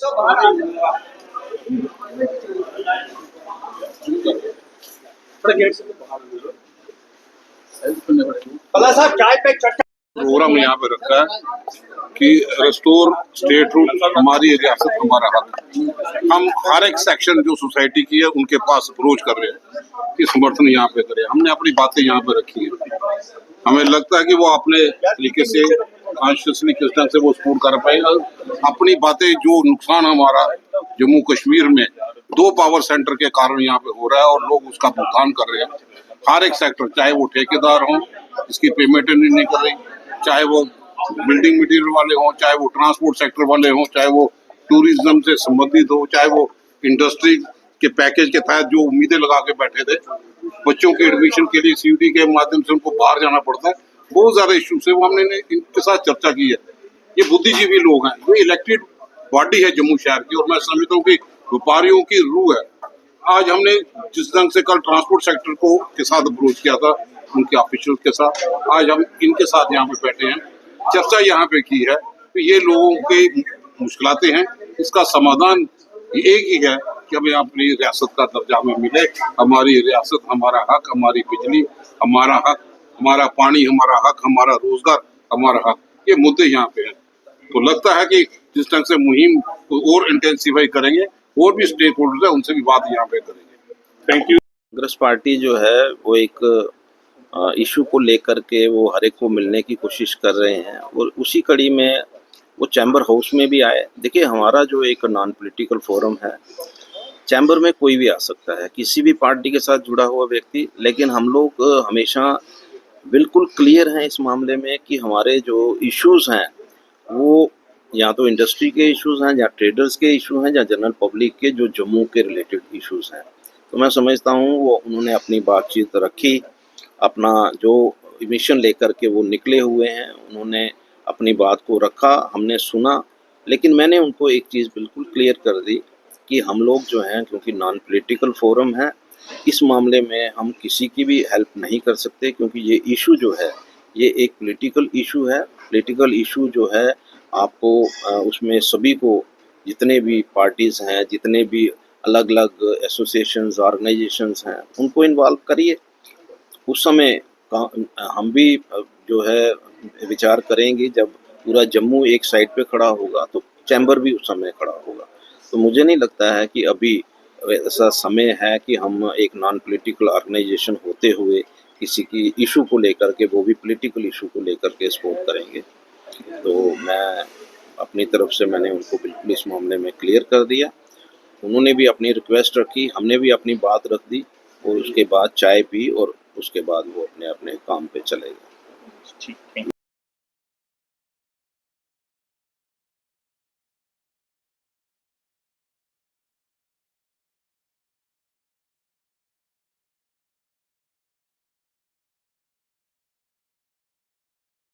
Programme यहाँ पे रखा है कि रेस्टोर स्टेट रूट, हमारी रियासत हमारा हक। हम हर एक सेक्शन जो सोसाइटी की है उनके पास अप्रोच कर रहे हैं कि समर्थन यहाँ पे करें। हमने अपनी बातें यहाँ पे रखी है। हमें लगता है कि वो अपने तरीके से कॉन्शियसली किस ढंग से वो सपोर्ट कर पाएगा। अपनी बातें जो नुकसान हमारा जम्मू कश्मीर में 2 पावर सेंटर के कारण यहाँ पे हो रहा है और लोग उसका भुगतान कर रहे हैं। हर एक सेक्टर, चाहे वो ठेकेदार हो इसकी पेमेंट नहीं कर रही, चाहे वो बिल्डिंग मटेरियल वाले हों, चाहे वो ट्रांसपोर्ट सेक्टर वाले हों, चाहे वो टूरिज्म से संबंधित हो, चाहे वो इंडस्ट्री के पैकेज के तहत जो उम्मीदें लगा के बैठे थे, बच्चों के एडमिशन के लिए सीयूडी के माध्यम से उनको बाहर जाना पड़ता है। बहुत ज्यादा इश्यूज है, वो हमने इनके साथ चर्चा की है। ये बुद्धिजीवी लोग हैं, ये इलेक्टेड बॉडी है जम्मू शहर की, और मैं समझता हूँ कि व्यापारियों की रूह है। आज हमने जिस ढंग से कल ट्रांसपोर्ट सेक्टर को के साथ अप्रोच किया था उनके ऑफिशियल के साथ, आज हम इनके साथ यहाँ पे बैठे हैं, चर्चा यहाँ पे की है। तो ये लोगों की मुश्किलातें हैं, इसका समाधान एक ही है कि हमें अपनी रियासत का दर्जा हमें मिले। हमारी रियासत, हमारा हक, हमारी बिजली हमारा हक, हमारा पानी हमारा हक, हमारा रोजगार हमारा हक, ये मुद्दे यहाँ पे हैं। तो लगता है कि जिस ढंग से मुहिम को और इंटेंसिफाई करेंगे, और भी स्टेक होल्डर्स है उनसे भी बात यहाँ पे करेंगे। Thank you. कांग्रेस पार्टी जो है वो एक इशू को लेकर के वो हर एक को मिलने की कोशिश कर रहे हैं, और उसी कड़ी में वो चैम्बर हाउस में भी आए। देखिए, हमारा जो एक नॉन पॉलिटिकल फोरम है, चैम्बर में कोई भी आ सकता है, किसी भी पार्टी के साथ जुड़ा हुआ व्यक्ति, लेकिन हम लोग हमेशा बिल्कुल क्लियर हैं इस मामले में कि हमारे जो इश्यूज़ हैं वो या तो इंडस्ट्री के इश्यूज़ हैं, या ट्रेडर्स के इशू हैं, या जनरल पब्लिक के जो जम्मू के रिलेटेड इश्यूज़ हैं। तो मैं समझता हूँ वो उन्होंने अपनी बातचीत रखी, अपना जो मिशन लेकर के वो निकले हुए हैं, उन्होंने अपनी बात को रखा, हमने सुना। लेकिन मैंने उनको एक चीज़ बिल्कुल क्लियर कर दी कि हम लोग जो हैं, क्योंकि नॉन पॉलिटिकल फोरम है, इस मामले में हम किसी की भी हेल्प नहीं कर सकते, क्योंकि ये इशू जो है ये एक पॉलिटिकल इशू है। पॉलिटिकल इशू जो है आपको उसमें सभी को, जितने भी पार्टीज़ हैं, जितने भी अलग अलग एसोसिएशंस, ऑर्गेनाइजेशंस हैं, उनको इन्वॉल्व करिए। उस समय हम भी जो है विचार करेंगे, जब पूरा जम्मू एक साइड पे खड़ा होगा तो चैम्बर भी उस समय खड़ा होगा। तो मुझे नहीं लगता है कि अभी ऐसा समय है कि हम एक नॉन पॉलिटिकल ऑर्गेनाइजेशन होते हुए किसी की इशू को लेकर के, वो भी पॉलिटिकल इशू को लेकर के सपोर्ट करेंगे। तो मैं अपनी तरफ से मैंने उनको बिल्कुल इस मामले में क्लियर कर दिया। उन्होंने भी अपनी रिक्वेस्ट रखी, हमने भी अपनी बात रख दी, और उसके बाद चाय पी और उसके बाद वो अपने अपने काम पे चले गए। ठीक है।